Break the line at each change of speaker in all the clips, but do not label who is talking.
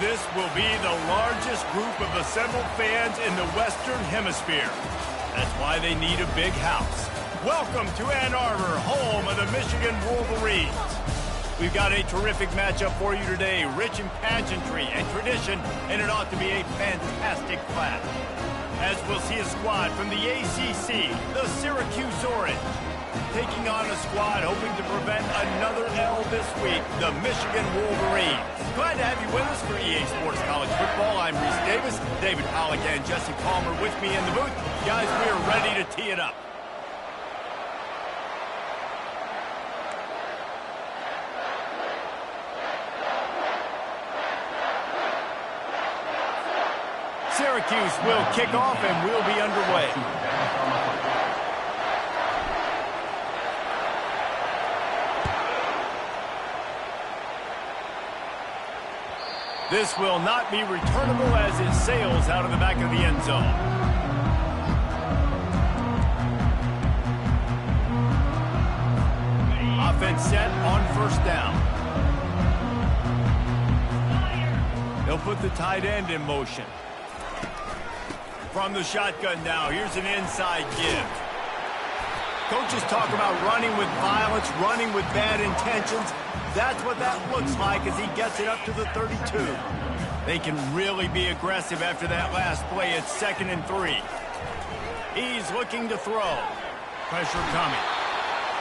This will be the largest group of assembled fans in the Western Hemisphere. That's why they need a big house. Welcome to Ann Arbor, home of the Michigan Wolverines. We've got a terrific matchup for you today, rich in pageantry and tradition, and it ought to be a fantastic clash. As we'll see a squad from the ACC, the Syracuse Orange, taking on a squad hoping to prevent another L this week, the Michigan Wolverines. Glad to have you with us for EA Sports College Football. I'm Reese Davis, David Pollack and Jesse Palmer with me in the booth. Guys, we are ready to tee it up. Syracuse will kick off and we'll be underway. This will not be returnable as it sails out of the back of the end zone. Offense set on first down. They'll put the tight end in motion. From the shotgun now, here's an inside give. Coaches talk about running with violence, running with bad intentions. That's what that looks like as he gets it up to the 32. They can really be aggressive after that last play. It's 2nd and 3. He's looking to throw. Pressure coming.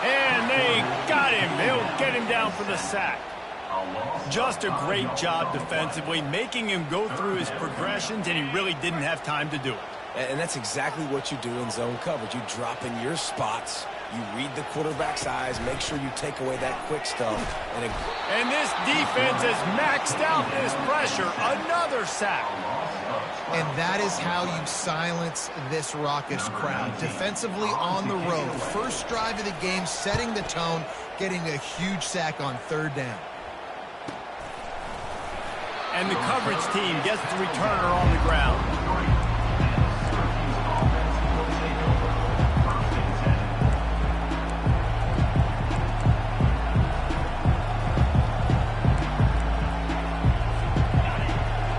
And they got him. They'll get him down for the sack. Just a great job defensively, making him go through his progressions, and he really didn't have time to do it.
And that's exactly what you do in zone coverage. You drop in your spots, you read the quarterback's eyes, make sure you take away that quick stuff.
And this defense has maxed out this pressure. Another sack.
And that is how you silence this raucous crowd. Defensively on the road. First drive of the game, setting the tone, getting a huge sack on 3rd down.
And the coverage team gets the returner on the ground.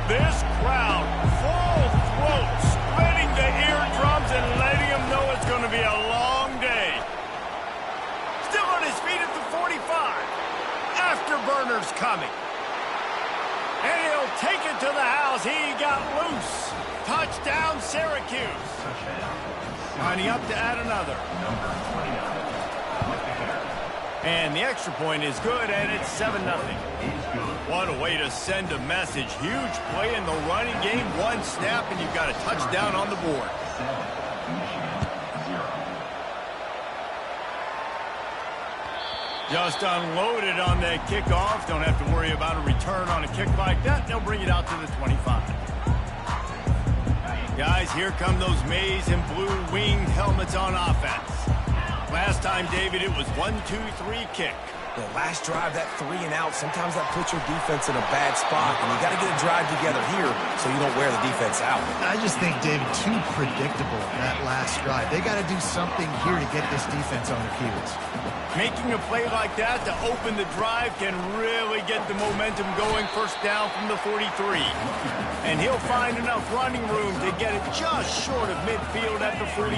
This crowd, full throat, splitting the eardrums and letting them know it's going to be a long day. Still on his feet at the 45. Afterburners coming. And he'll take it to the house. He got loose. Touchdown, Syracuse. Lining up to add another. And the extra point is good, and it's 7-0. What a way to send a message. Huge play in the running game. One snap, and you've got a touchdown on the board. Just unloaded on that kickoff. Don't have to worry about a return on a kick like that. They'll bring it out to the 25. Guys, here come those maize and blue winged helmets on offense. Last time, David, it was 1-2-3 kick.
The last drive, that 3 and out, sometimes that puts your defense in a bad spot, and you got to get a drive together here so you don't wear the defense out.
I just think, David, too predictable that last drive. They got to do something here to get this defense on their heels.
Making a play like that to open the drive can really get the momentum going. First down from the 43. And he'll find enough running room to get it just short of midfield at the 49.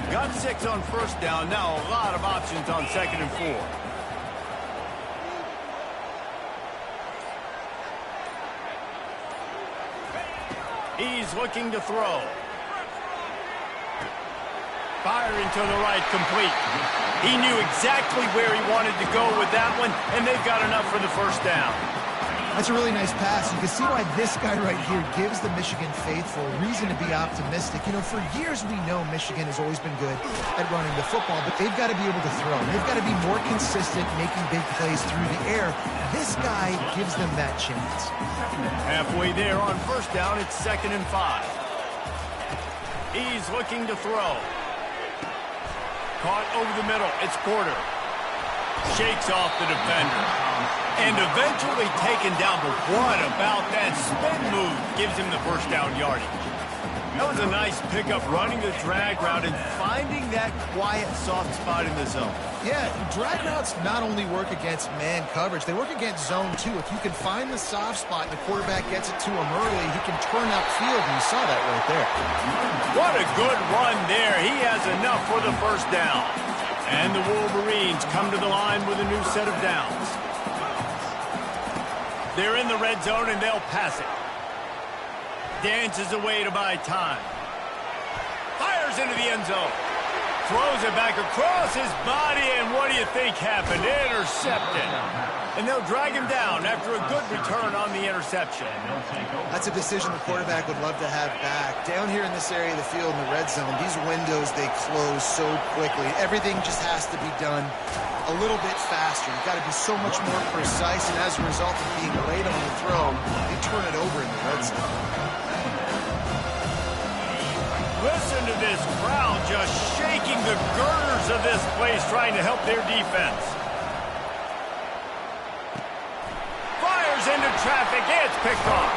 Got 6 on first down. Now a lot of options on 2nd and 4. He's looking to throw. Firing to the right, complete. He knew exactly where he wanted to go with that one, and they've got enough for the first down.
That's a really nice pass. You can see why this guy right here gives the Michigan faithful reason to be optimistic. You know, for years we know Michigan has always been good at running the football, but they've got to be able to throw. They've got to be more consistent making big plays through the air. This guy gives them that chance.
Halfway there on first down, it's 2nd and 5. He's looking to throw. Caught over the middle. It's Porter. Shakes off the defender. And eventually taken down, but what about that spin move? Gives him the first down yardage. That was a nice pickup, running the drag route and finding that quiet, soft spot in the zone.
Yeah, drag routes not only work against man coverage, they work against zone too. If you can find the soft spot and the quarterback gets it to him early, he can turn upfield, and you saw that right there.
What a good run there. He has enough for the first down. And the Wolverines come to the line with a new set of downs. They're in the red zone, and they'll pass it. Dances away to buy time. Fires into the end zone. Throws it back across his body, and what do you think happened? Intercepted. And they'll drag him down after a good return on the interception.
That's a decision the quarterback would love to have back. Down here in this area of the field in the red zone, these windows, they close so quickly. Everything just has to be done a little bit faster. You've got to be so much more precise, and as a result of being late on the throw, they turn it over in the red zone.
Listen to this crowd just shaking the girders of this place, trying to help their defense. Fires into traffic. It's picked off.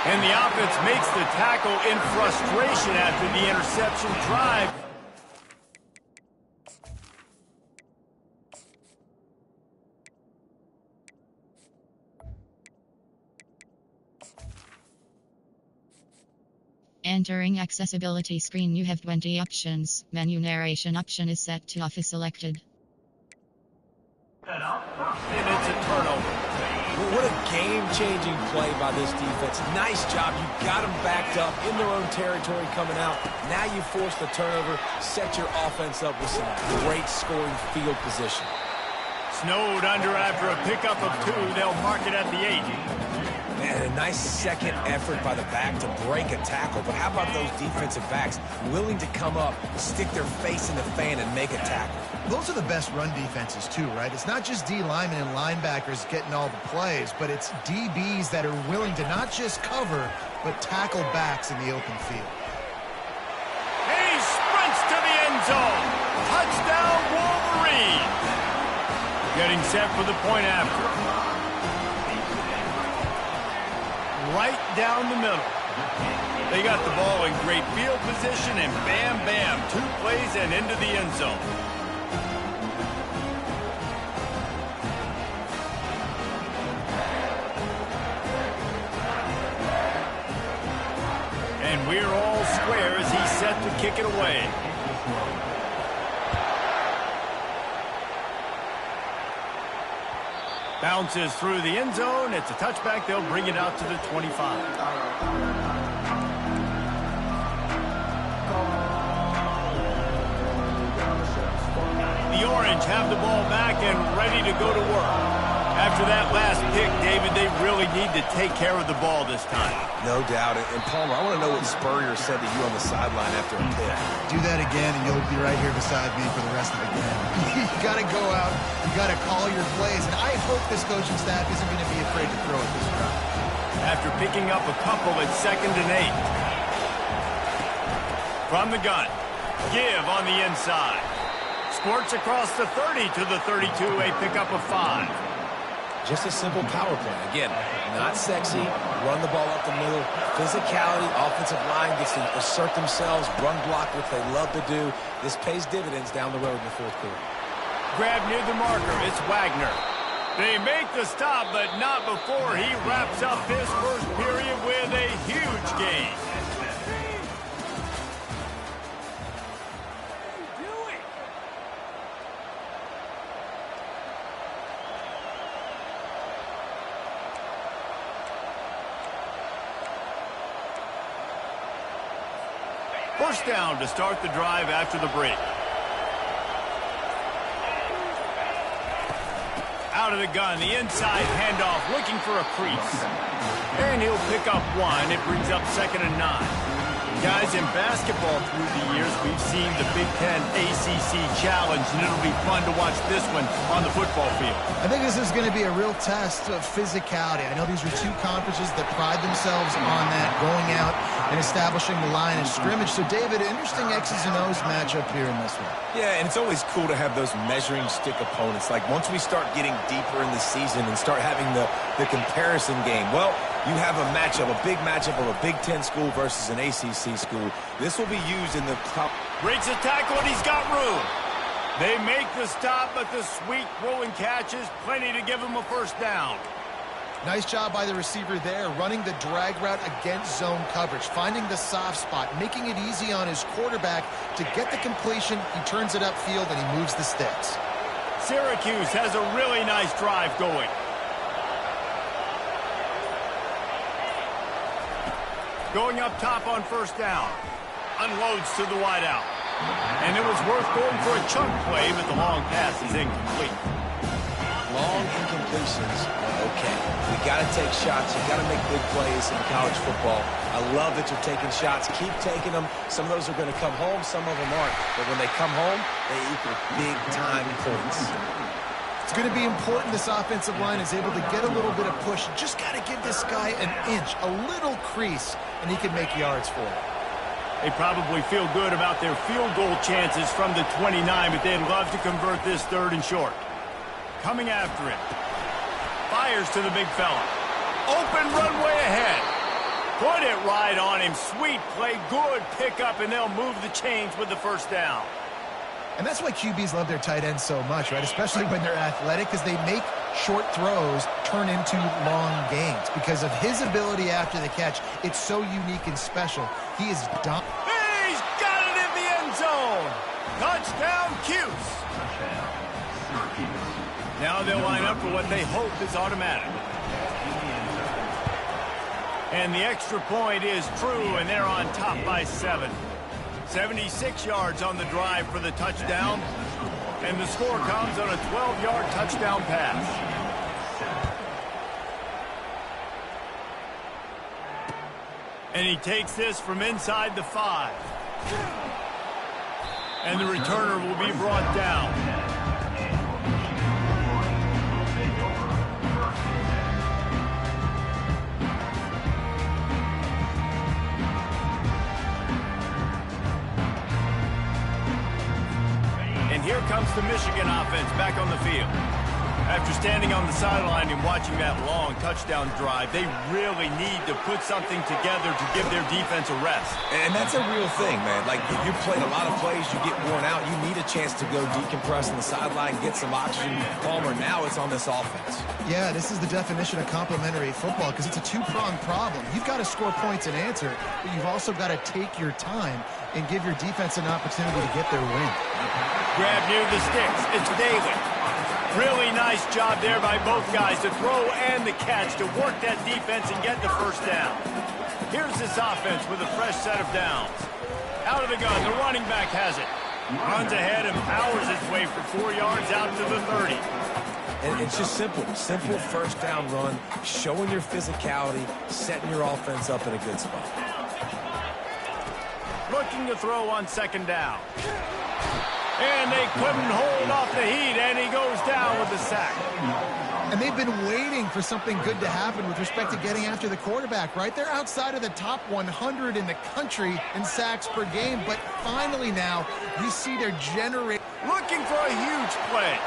And the offense makes the tackle in frustration after the interception drive.
Entering accessibility screen, you have 20 options. Menu narration option is set to off is selected.
And it's a turnover.
What a game-changing play by this defense. Nice job. You got them backed up in their own territory coming out. Now you force the turnover, set your offense up with some great scoring field position.
Snowed under after a pickup of 2. They'll mark it at the 8.
Man, a nice second effort by the back to break a tackle. But how about those defensive backs willing to come up, stick their face in the fan, and make a tackle?
Those are the best run defenses too, right? It's not just D linemen and linebackers getting all the plays, but it's DBs that are willing to not just cover, but tackle backs in the open field.
And he sprints to the end zone. Touchdown, Wolverines. Getting set for the point after. Right down the middle. They got the ball in great field position, and bam, bam, 2 plays and into the end zone. And we're all square as he's set to kick it away. Bounces through the end zone. It's a touchback. They'll bring it out to the 25. The Orange have the ball back and ready to go to work. After that last pick, David, they really need to take care of the ball this time.
No doubt. And Palmer, I want to know what Spurrier said to you on the sideline after a pick.
Do that again, and you'll be right here beside me for the rest of the game. You got to go out. You got to call your plays. And I hope this coaching staff isn't going to be afraid to throw it this round.
After picking up a couple at 2nd and 8. From the gun. Give on the inside. Squirts across the 30 to the 32. A pickup of 5.
Just a simple power play. Again, not sexy, run the ball up the middle, physicality, offensive line gets to assert themselves, run block, which they love to do. This pays dividends down the road in the 4th quarter.
Grab near the marker. It's Wagner. They make the stop, but not before he wraps up his first period with a huge gain. First down to start the drive after the break. Out of the gun, the inside handoff, looking for a crease. And he'll pick up 1. It brings up 2nd and 9. Guys, in basketball through the years, we've seen the Big Ten ACC Challenge, and it'll be fun to watch this one on the football field.
I think this is going to be a real test of physicality. I know these are 2 conferences that pride themselves on that, going out and establishing the line of scrimmage. So, David, interesting X's and O's matchup here in this one.
Yeah, and it's always cool to have those measuring stick opponents. Like, once we start getting deeper in the season and start having the comparison game, well, you have a matchup, a big matchup of a Big Ten school versus an ACC school. This will be used in the top.
Breaks a tackle, and he's got room. They make the stop, but the sweet rolling catch is plenty to give him a first down.
Nice job by the receiver there, running the drag route against zone coverage, finding the soft spot, making it easy on his quarterback to get the completion. He turns it upfield, and he moves the sticks.
Syracuse has a really nice drive going. Going up top on first down. Unloads to the wideout. And it was worth going for a chunk play, but the long pass is incomplete.
Long incompletions are okay. We got to take shots. You got to make big plays in college football. I love that you're taking shots. Keep taking them. Some of those are going to come home. Some of them aren't. But when they come home, they equal big-time points.
It's going to be important this offensive line is able to get a little bit of push. Just got to give this guy an inch, a little crease, and he can make yards for it.
They probably feel good about their field goal chances from the 29, but they'd love to convert this 3rd and short. Coming after it. Fires to the big fella. Open runway ahead. Put it right on him. Sweet play. Good pickup, and they'll move the chains with the first down.
And that's why QBs love their tight ends so much, right? Especially when they're athletic, because they make short throws turn into long gains. Because of his ability after the catch, it's so unique and special. He is dumb.
He's got it in the end zone. Touchdown, Cuse. Now they'll line up for what they hope is automatic. And the extra point is true, and they're on top by 7. 76 yards on the drive for the touchdown. And the score comes on a 12-yard touchdown pass. And he takes this from inside the 5. And the returner will be brought down. And here comes the Michigan offense back on the field. After standing on the sideline and watching that long touchdown drive, they really need to put something together to give their defense a rest.
And that's a real thing, man. Like, if you played a lot of plays, you get worn out. You need a chance to go decompress on the sideline, get some oxygen. Palmer, now it's on this offense.
Yeah, this is the definition of complementary football because it's a two-pronged problem. You've got to score points and answer, but you've also got to take your time and give your defense an opportunity to get their win.
Grab near the sticks. It's Daly. Really nice job there by both guys to throw and the catch to work that defense and get the first down. Here's this offense with a fresh set of downs. Out of the gun, the running back has it. Runs ahead and powers his way for 4 yards out to the 30.
And it's just simple first down run, showing your physicality, setting your offense up in a good spot.
Looking to throw on second down. And they couldn't hold off the heat, and he goes down with the sack.
And they've been waiting for something good to happen with respect to getting after the quarterback, right? They're outside of the top 100 in the country in sacks per game, but finally now you see they're generating.
Looking for a huge play.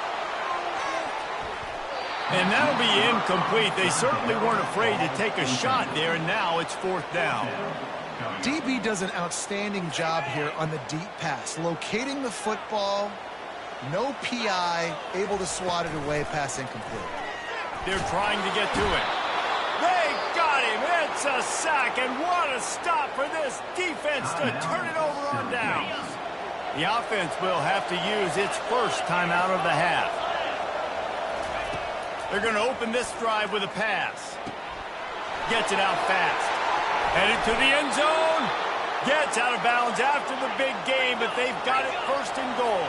And that'll be incomplete. They certainly weren't afraid to take a shot there, and now it's 4th down.
DB does an outstanding job here on the deep pass, locating the football, no PI, able to swat it away, pass incomplete.
They're trying to get to it. They got him. It's a sack, and what a stop for this defense to turn it over on downs. The offense will have to use its first timeout of the half. They're going to open this drive with a pass. Gets it out fast. Headed to the end zone. Gets out of bounds after the big game, but they've got it 1st and goal.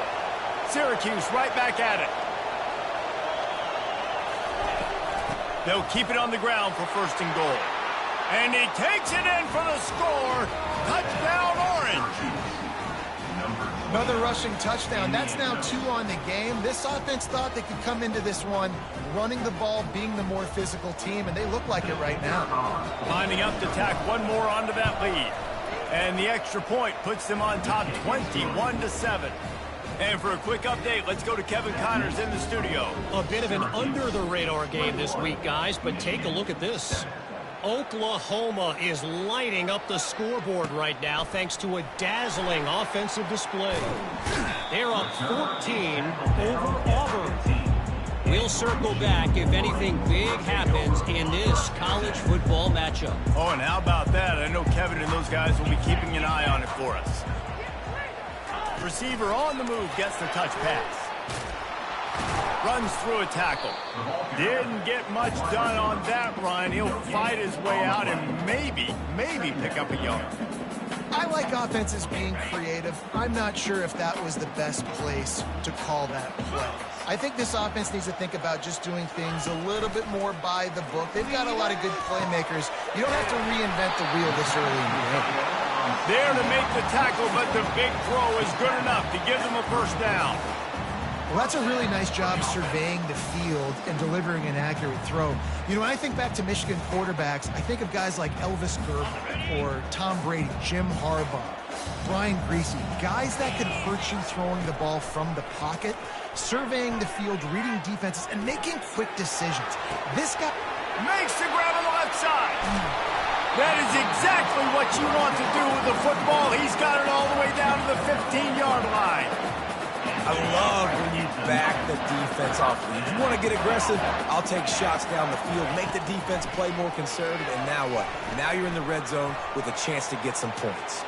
Syracuse right back at it. They'll keep it on the ground for 1st and goal. And he takes it in for the score. Touchdown, Orange.
Another rushing touchdown. That's now 2 on the game. This offense thought they could come into this one running the ball, being the more physical team, and they look like it right now.
Lining up to tack one more onto that lead. And the extra point puts them on top 21-7. And for a quick update, let's go to Kevin Connors in the studio.
A bit of an under-the-radar game this week, guys, but take a look at this. Oklahoma is lighting up the scoreboard right now thanks to a dazzling offensive display. They're up 14 over Auburn. We'll circle back if anything big happens in this college football matchup.
Oh, and how about that? I know Kevin and those guys will be keeping an eye on it for us. Receiver on the move gets the touch pass. Runs through a tackle. Didn't get much done on that run. He'll fight his way out and maybe pick up a yard.
I like offenses being creative. I'm not sure if that was the best place to call that play. I think this offense needs to think about just doing things a little bit more by the book. They've got a lot of good playmakers. You don't have to reinvent the wheel this early in the game.
There to make the tackle, but the big throw is good enough to give them a first down.
Well, that's a really nice job surveying the field and delivering an accurate throw. You know, when I think back to Michigan quarterbacks, I think of guys like Elvis Gerber or Tom Brady, Jim Harbaugh, Brian Griese, guys that can hurt you throwing the ball from the pocket, surveying the field, reading defenses, and making quick decisions. This guy
makes the grab on the left side. That is exactly what you want to do with the football. He's got it all the way down to the 15-yard line.
I love when you back the defense off. If you want to get aggressive, I'll take shots down the field, make the defense play more conservative, and now what? Now you're in the red zone with a chance to get some points.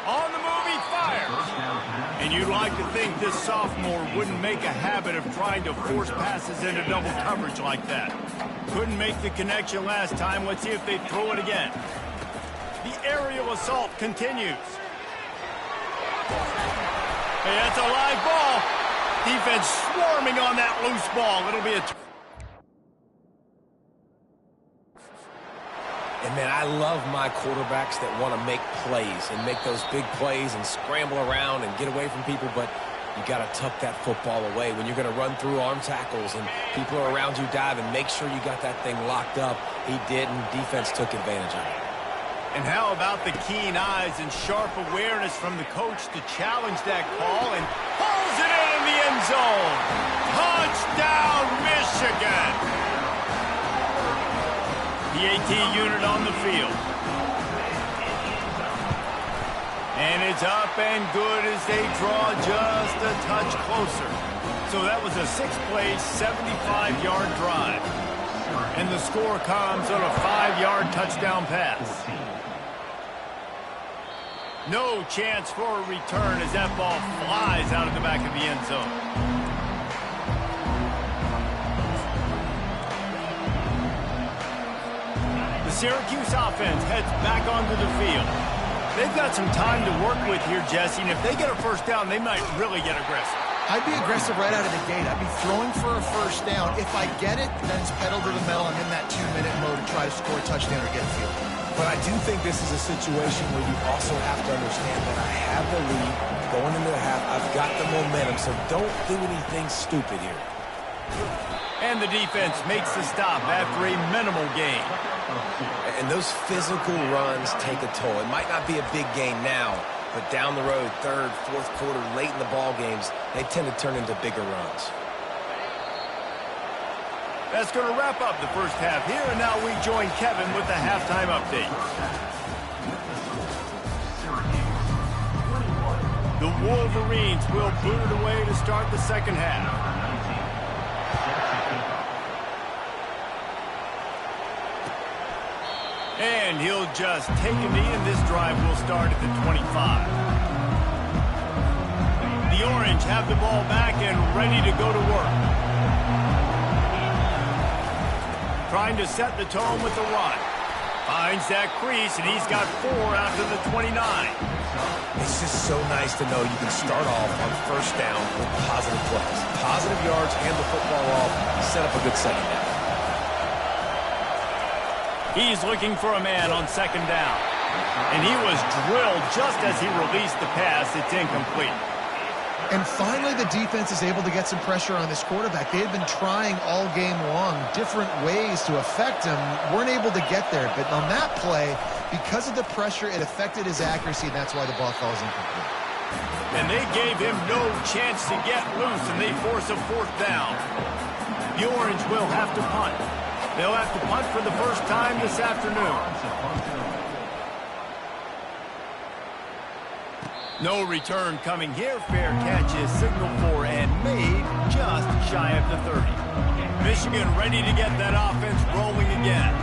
On the move, he fires. And you'd like to think this sophomore wouldn't make a habit of trying to force passes into double coverage like that. Couldn't make the connection last time. Let's see if they throw it again. The aerial assault continues. Hey, that's a live ball. Defense swarming on that loose ball. It'll be a...
And, man, I love my quarterbacks that want to make plays and make those big plays and scramble around and get away from people, but you got to tuck that football away. When you're going to run through arm tackles and people are around you diving, make sure you got that thing locked up. He did, and defense took advantage of it.
And how about the keen eyes and sharp awareness from the coach to challenge that call and pulls it in the end zone. Touchdown, Michigan! The AT unit on the field. And it's up and good as they draw just a touch closer. So that was a 6-play, 75-yard drive. And the score comes on a 5-yard touchdown pass. No chance for a return as that ball flies out of the back of the end zone. The Syracuse offense heads back onto the field. They've got some time to work with here, Jesse, and if they get a first down, they might really get aggressive.
I'd be aggressive right out of the gate. I'd be throwing for a first down. If I get it, then it's pedal to the metal. I'm in that 2-minute mode to try to score a touchdown or get a field.
But I do think this is a situation where you also have to understand that I have the lead going into the half. I've got the momentum, so don't do anything stupid here.
And the defense makes the stop after a minimal gain.
And those physical runs take a toll. It might not be a big gain now, but down the road, third, fourth quarter, late in the ball games, they tend to turn into bigger runs.
That's going to wrap up the first half here, and now we join Kevin with the halftime update. The Wolverines will boot it away to start the second half. And he'll just take a knee, and this drive will start at the 25. The Orange have the ball back and ready to go to work. Trying to set the tone with the run. Finds that crease, and he's got 4 out to the 29.
It's just so nice to know you can start off on first down with positive plays. Positive yards, hand the football off, set up a good second down.
He's looking for a man on second down. And he was drilled just as he released the pass. It's incomplete.
And finally, the defense is able to get some pressure on this quarterback. They had been trying all game long different ways to affect him. Weren't able to get there. But on that play, because of the pressure, it affected his accuracy, and that's why the ball falls incomplete.
And they gave him no chance to get loose, and they force a fourth down. The Orange will have to punt. They'll have to punt for the first time this afternoon. No return coming here. Fair catch is signaled for and made just shy of the 30. Michigan ready to get that offense rolling again.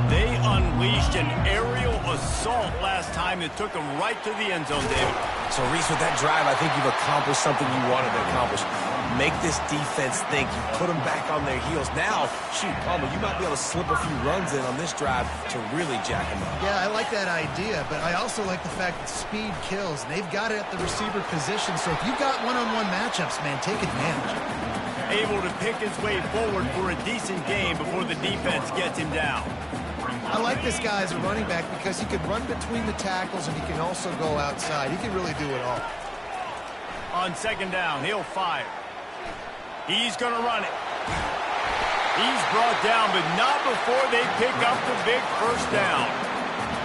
They unleashed an aerial assault last time that took them right to the end zone, David.
So, Reese, with that drive, I think you've accomplished something you wanted to accomplish. Make this defense think. You put them back on their heels. Now, shoot, Palmer, you might be able to slip a few runs in on this drive to really jack them up.
Yeah, I like that idea, but I also like the fact that speed kills. And they've got it at the receiver position, so if you've got one-on-one matchups, man, take advantage.
Able to pick his way forward for a decent game before the defense gets him down.
I like this guy as a running back because he can run between the tackles and he can also go outside. He can really do it all.
On second down, he'll fire. He's going to run it. He's brought down, but not before they pick up the big first down.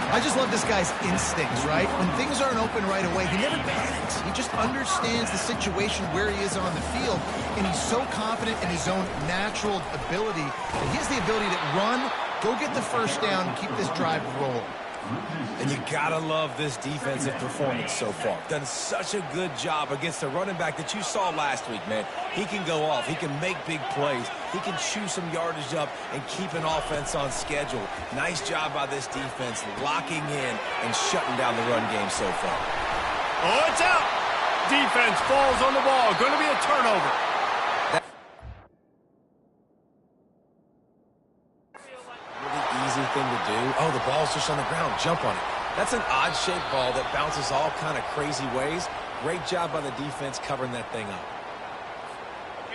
I just love this guy's instincts, right? When things aren't open right away, he never panics. He just understands the situation where he is on the field, and he's so confident in his own natural ability that he has the ability to run, go get the first down, and keep this drive rolling.
And you gotta love this defensive performance so far. Done such a good job against the running back that you saw last week, man. He can go off. He can make big plays. He can chew some yardage up and keep an offense on schedule. Nice job by this defense locking in and shutting down the run game so far.
Oh, it's out! Defense falls on the ball. Going to be a turnover.
Thing to do. Oh, the ball's just on the ground. Jump on it. That's an odd-shaped ball that bounces all kind of crazy ways. Great job by the defense covering that thing up.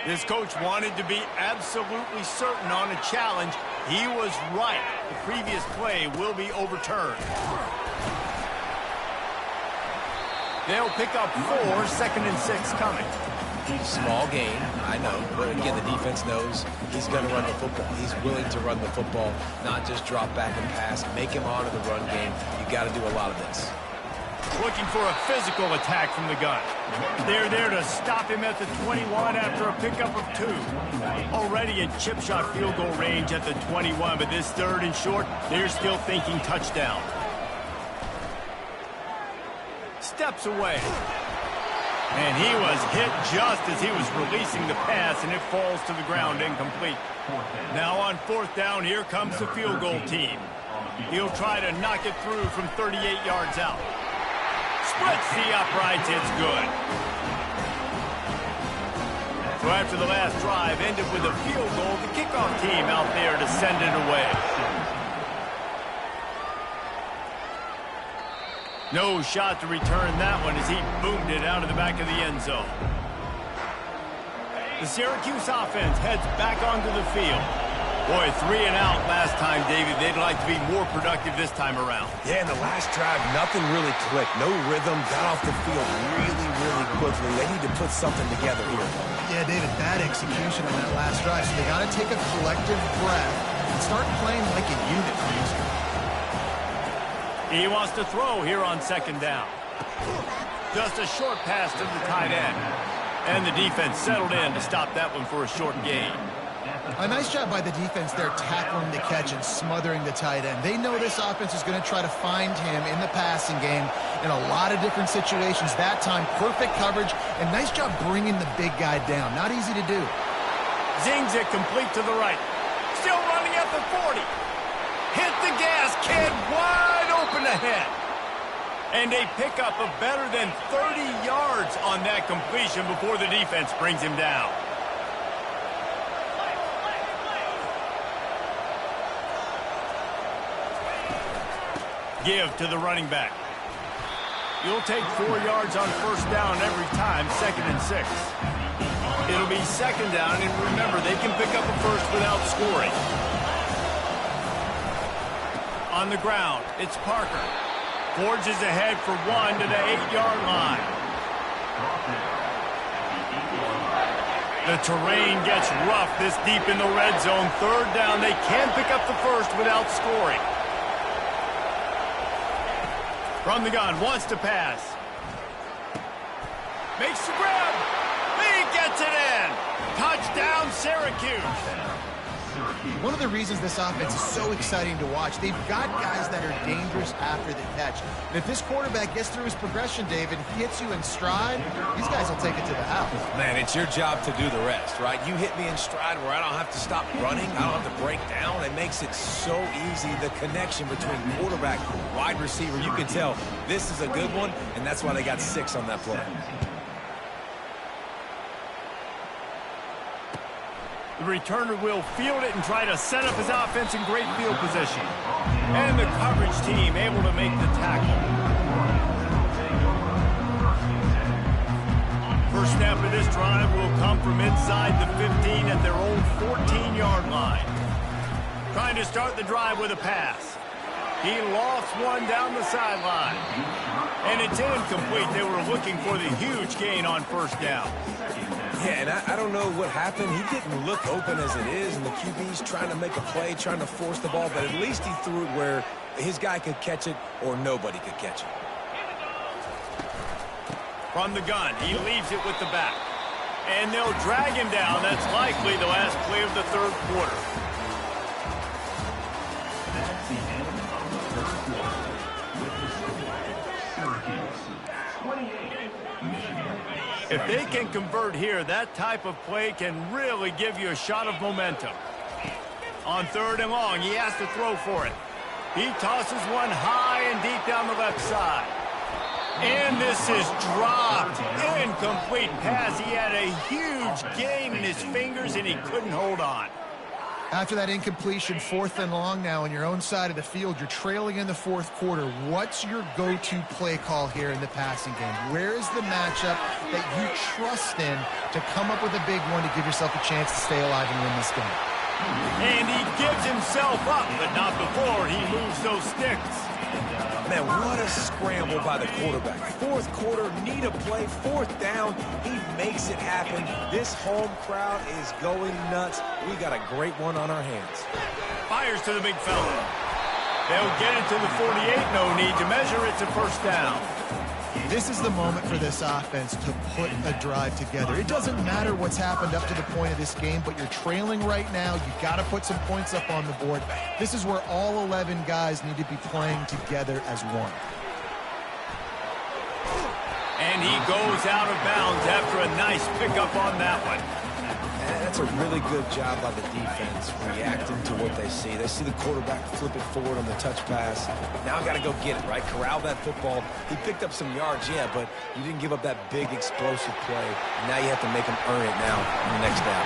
This coach wanted to be absolutely certain on a challenge. He was right. The previous play will be overturned. They'll pick up 4, 2nd and 6 coming.
Small gain, I know, but again, the defense knows he's going to run the football. He's willing to run the football, not just drop back and pass, make him honor the run game. You got to do a lot of this.
Looking for a physical attack from the gun. They're there to stop him at the 21 after a pickup of 2. Already in chip shot field goal range at the 21, but this 3rd and short, they're still thinking touchdown. Steps away. And he was hit just as he was releasing the pass, and it falls to the ground incomplete. Now on 4th down, here comes the field goal team. He'll try to knock it through from 38 yards out. Splits the uprights, it's good. So after the last drive ended with a field goal, the kickoff team out there to send it away. No shot to return that one as he boomed it out of the back of the end zone. The Syracuse offense heads back onto the field. Boy, 3 and out last time, David. They'd like to be more productive this time around.
Yeah, in the last drive, nothing really clicked. No rhythm, got off the field really quickly. They need to put something together here.
Yeah, David, bad execution on that last drive. So they got to take a collective breath and start playing like a unit from this game.
He wants to throw here on 2nd down. Just a short pass to the tight end. And the defense settled in to stop that one for a short gain.
A nice job by the defense there tackling the catch and smothering the tight end. They know this offense is going to try to find him in the passing game in a lot of different situations. That time, perfect coverage and nice job bringing the big guy down. Not easy to do.
Zings it complete to the right. Still running at the 40. Hit the gas, kid, wide open ahead. And they pick up a better than 30 yards on that completion before the defense brings him down. Give to the running back. You'll take 4 yards on 1st down every time, 2nd and 6. It'll be 2nd down, and remember, they can pick up a first without scoring. On the ground, it's Parker. Forges ahead for 1 to the 8-yard line. The terrain gets rough this deep in the red zone. 3rd down, they can pick up the first without scoring. From the gun, wants to pass. Makes the grab. He gets it in. Touchdown, Syracuse.
One of the reasons this offense is so exciting to watch, they've got guys that are dangerous after the catch. And if this quarterback gets through his progression, David, hits you in stride, these guys will take it to the house.
Man, it's your job to do the rest, right? You hit me in stride where I don't have to stop running. I don't have to break down. It makes it so easy, the connection between quarterback and wide receiver. You can tell this is a good one, and that's why they got 6 on that play.
The returner will field it and try to set up his offense in great field position. And the coverage team able to make the tackle. First snap of this drive will come from inside the 15 at their own 14-yard line. Trying to start the drive with a pass. He lost one down the sideline. And it's incomplete. They were looking for the huge gain on first down.
Yeah, and I don't know what happened. He didn't look open as it is, and the QB's trying to make a play, trying to force the ball, but at least he threw it where his guy could catch it or nobody could catch it.
From the gun, he leaves it with the back. And they'll drag him down. That's likely the last play of the third quarter.
That's the end of the third quarter. With the score, Syracuse 28, Michigan.
If they can convert here, that type of play can really give you a shot of momentum. On 3rd and long, he has to throw for it. He tosses one high and deep down the left side. And this is dropped. Incomplete pass. He had a huge gain in his fingers, and he couldn't hold on.
After that incompletion, 4th and long now on your own side of the field, you're trailing in the 4th quarter. What's your go-to play call here in the passing game? Where is the matchup that you trust in to come up with a big one to give yourself a chance to stay alive and win this game?
And he gives himself up, but not before he moves those sticks.
Man, what a scramble by the quarterback. 4th quarter, need a play, 4th down. He makes it happen. This home crowd is going nuts. We got a great one on our hands.
Fires to the big fella. They'll get it to the 48. No need to measure. It's a first down.
This is the moment for this offense to put a drive together. It doesn't matter what's happened up to the point of this game, but you're trailing right now. You got to put some points up on the board. This is where all 11 guys need to be playing together as one.
And he goes out of bounds after a nice pickup on that one.
And that's a really good job by the defense, reacting to what they see. They see the quarterback flip it forward on the touch pass. Now got to go get it, right? Corral that football. He picked up some yards, yeah, but you didn't give up that big explosive play. Now you have to make him earn it now on the next down.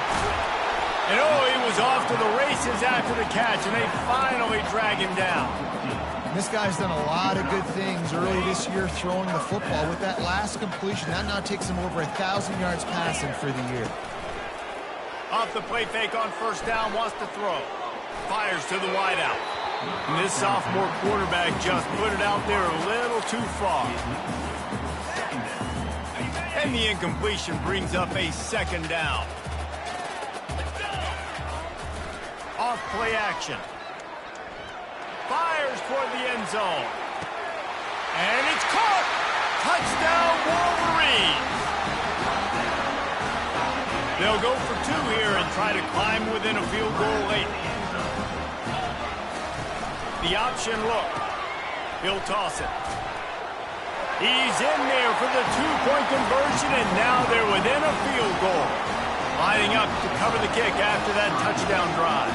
And he was off to the races after the catch, and they finally drag him down.
This guy's done a lot of good things early this year throwing the football. With that last completion, that now takes him over 1,000 yards passing for the year.
Off the play fake on first down, wants to throw. Fires to the wideout. And this sophomore quarterback just put it out there a little too far. And the incompletion brings up a 2nd down. Off play action. Fires toward the end zone. And it's caught! Touchdown, Wolverines! They'll go for 2 here and try to climb within a field goal late. The option look. He'll toss it. He's in there for the 2-point conversion, and now they're within a field goal. Lining up to cover the kick after that touchdown drive.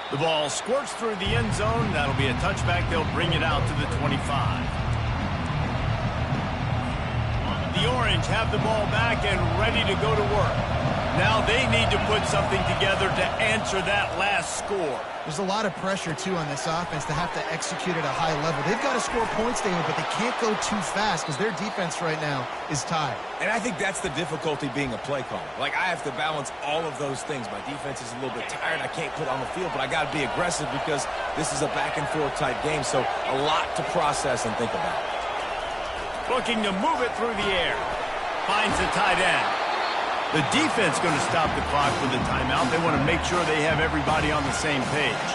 The ball squirts through the end zone. That'll be a touchback. They'll bring it out to the 25. The Orange have the ball back and ready to go to work. Now they need to put something together to answer that last score.
There's a lot of pressure, too, on this offense to have to execute at a high level. They've got to score points, David, but they can't go too fast because their defense right now is tired.
And I think that's the difficulty being a play caller. Like, I have to balance all of those things. My defense is a little bit tired. I can't put on the field, but I got to be aggressive because this is a back-and-forth type game, so a lot to process and think about.
Looking to move it through the air. Finds the tight end. The defense going to stop the clock with the timeout. They want to make sure they have everybody on the same page.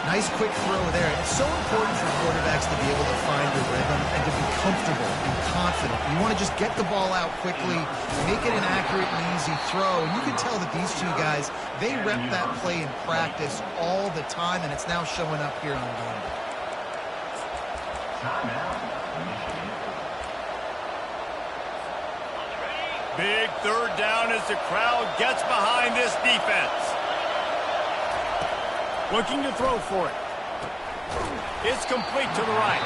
Nice quick throw there. It's so important for quarterbacks to be able to find their rhythm and to be comfortable and confident. You want to just get the ball out quickly, make it an accurate and easy throw. And you can tell that these two guys, they rep that play in practice all the time, and it's now showing up here on game.
Big third down as the crowd gets behind this defense. Looking to throw for it. It's complete to the right.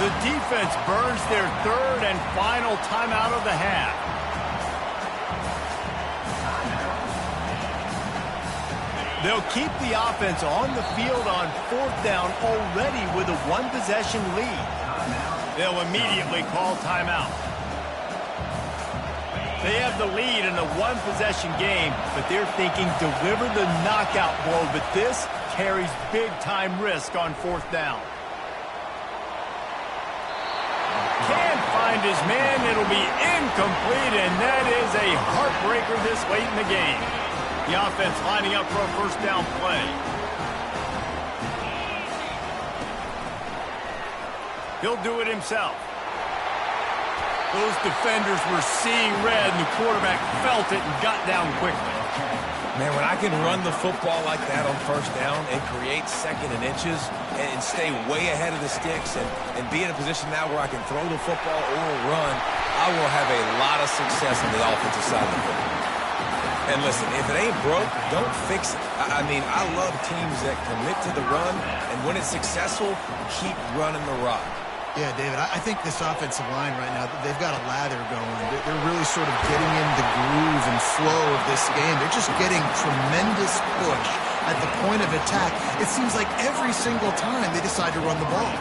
The defense burns their third and final timeout of the half. They'll keep the offense on the field on fourth down already with a one-possession lead. They'll immediately call timeout. They have the lead in a one-possession game, but they're thinking deliver the knockout blow, but this carries big-time risk on fourth down. Can't find his man. It'll be incomplete, and that is a heartbreaker this late in the game. The offense lining up for a first down play. He'll do it himself. Those defenders were seeing red, and the quarterback felt it and got down quickly.
Man, when I can run the football like that on first down and create second and inches and stay way ahead of the sticks and be in a position now where I can throw the football or run, I will have a lot of success on the offensive side of the ball. And listen, if it ain't broke, don't fix it. I mean, I love teams that commit to the run, and when it's successful, keep running the rock.
Yeah, David, I think this offensive line right now, they've got a lather going. They're really sort of getting in the groove and flow of this game. They're just getting tremendous push at the point of attack. It seems like every single time they decide to run the ball.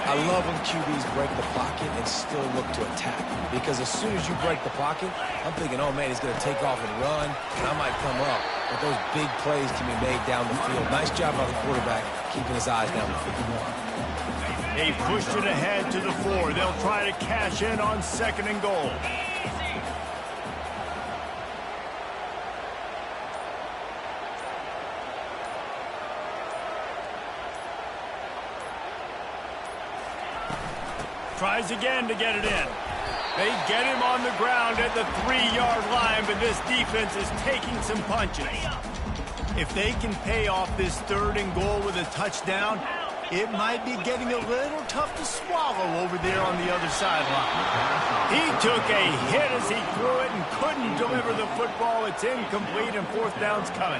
I love when QBs break the pocket and still look to attack. Because as soon as you break the pocket, I'm thinking, oh, man, he's going to take off and run, and I might come up. But those big plays can be made down the field. Nice job by the quarterback keeping his eyes down the field.
They pushed it ahead to the 4. They'll try to cash in on second and goal. Tries again to get it in. They get him on the ground at the 3-yard line, but this defense is taking some punches. If they can pay off this third and goal with a touchdown, it might be getting a little tough to swallow over there on the other sideline. He took a hit as he threw it and couldn't deliver the football. It's incomplete, and fourth down's coming.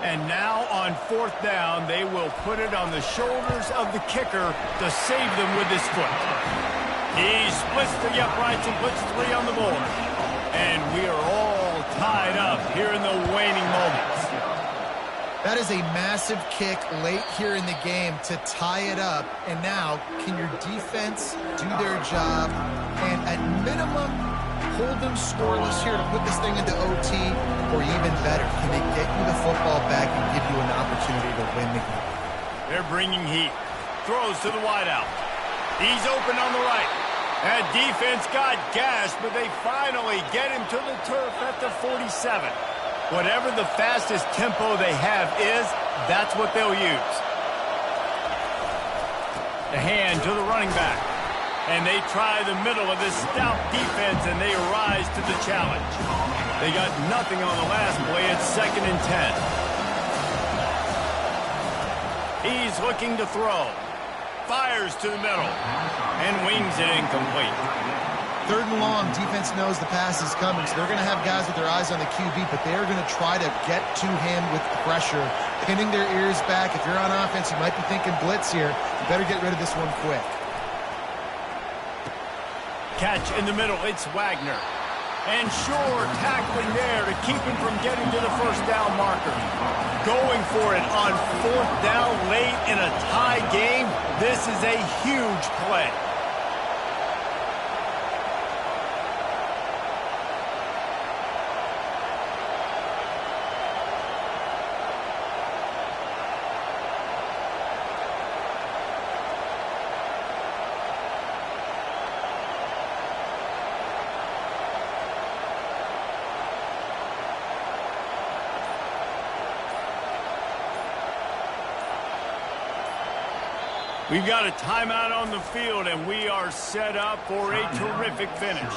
And now on fourth down, they will put it on the shoulders of the kicker to save them with his foot. He splits the uprights and puts 3 on the board. And we are all tied up here in the waning moments.
That is a massive kick late here in the game to tie it up. And now, can your defense do their job and at minimum hold them scoreless here to put this thing into OT? Or even better, can they get you the football back and give you an opportunity to win the game?
They're bringing heat. Throws to the wideout. He's open on the right. That defense got gashed, but they finally get him to the turf at the 47. Whatever the fastest tempo they have is, that's what they'll use. The hand to the running back. And they try the middle of this stout defense, and they rise to the challenge. They got nothing on the last play. It's 2nd and 10. He's looking to throw. Fires to the middle. And wings it incomplete.
3rd and long, defense knows the pass is coming, so they're going to have guys with their eyes on the QB, but they're going to try to get to him with pressure, pinning their ears back. If you're on offense, you might be thinking blitz here. You better get rid of this one quick.
Catch in the middle, it's Wagner. And Shore tackling there to keep him from getting to the first down marker. Going for it on 4th down late in a tie game. This is a huge play. We've got a timeout on the field, and we are set up for a terrific finish.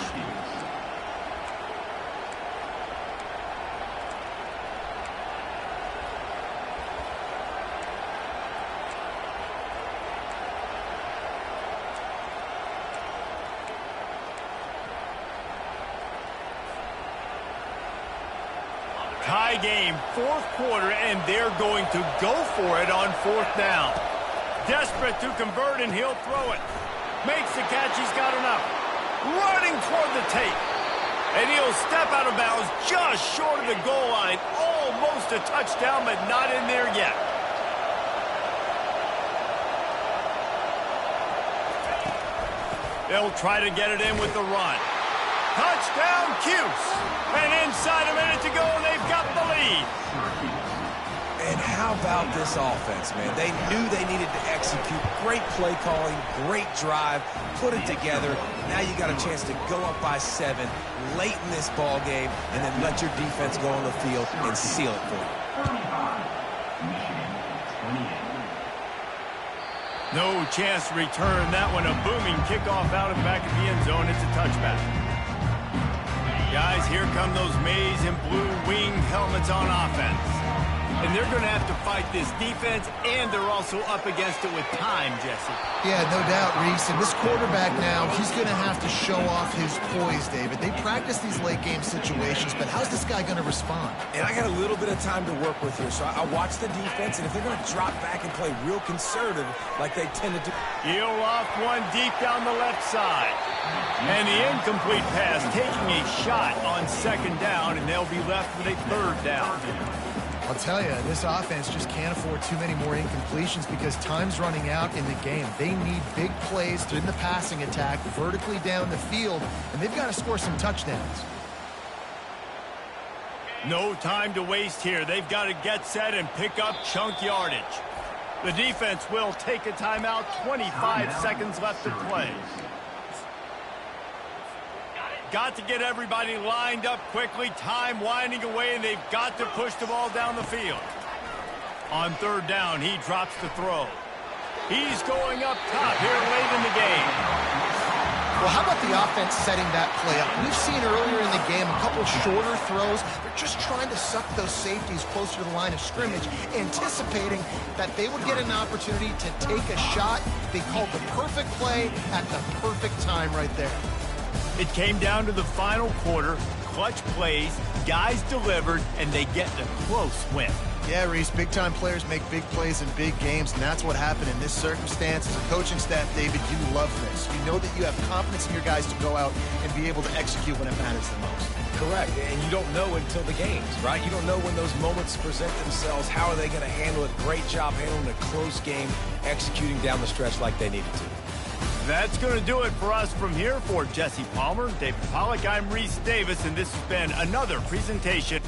Tie game, fourth quarter, and they're going to go for it on fourth down. Desperate to convert, and he'll throw it. Makes the catch, he's got enough. Running toward the tape. And he'll step out of bounds just short of the goal line. Almost a touchdown, but not in there yet. They'll try to get it in with the run. Touchdown, Cuse. And inside a minute to go, and they've got the lead.
And how about this offense, man? They knew they needed to execute. Great play calling, great drive, put it together. Now you got a chance to go up by 7 late in this ball game, and then let your defense go on the field and seal it for you.
35, Michigan, 28.
No chance to return that one. A booming kickoff out of the back of the end zone. It's a touchback. Guys, here come those maize and blue winged helmets on offense. And they're going to have to fight this defense, and they're also up against it with time, Jesse.
Yeah, no doubt, Reese. And this quarterback now, he's going to have to show off his poise, David. They practice these late-game situations, but how's this guy going to respond?
And I got a little bit of time to work with here, so I watch the defense, and if they're going to drop back and play real conservative like they tend to do.
He'll off one deep down the left side. And the incomplete pass taking a shot on second down, and they'll be left with a third down.
I'll tell you, this offense just can't afford too many more incompletions because time's running out in the game. They need big plays in the passing attack, vertically down the field, and they've got to score some touchdowns.
No time to waste here. They've got to get set and pick up chunk yardage. The defense will take a timeout. 25 seconds left to play. Got to get everybody lined up quickly. Time winding away, and they've got to push the ball down the field. On third down, he drops the throw. He's going up top here late in the game.
Well, how about the offense setting that play up? We've seen earlier in the game a couple shorter throws. They're just trying to suck those safeties closer to the line of scrimmage, anticipating that they would get an opportunity to take a shot. They called the perfect play at the perfect time right there.
It came down to the final quarter. Clutch plays, guys delivered, and they get the close win.
Yeah, Reese, big-time players make big plays in big games, and that's what happened in this circumstance. As a coaching staff, David, you love this. You know that you have confidence in your guys to go out and be able to execute when it matters the most.
Correct, and you don't know until the games, right? You don't know when those moments present themselves. How are they going to handle it? Great job handling a close game, executing down the stretch like they needed to.
That's going to do it for us from here. For Jesse Palmer, David Pollack, I'm Reese Davis, and this has been another presentation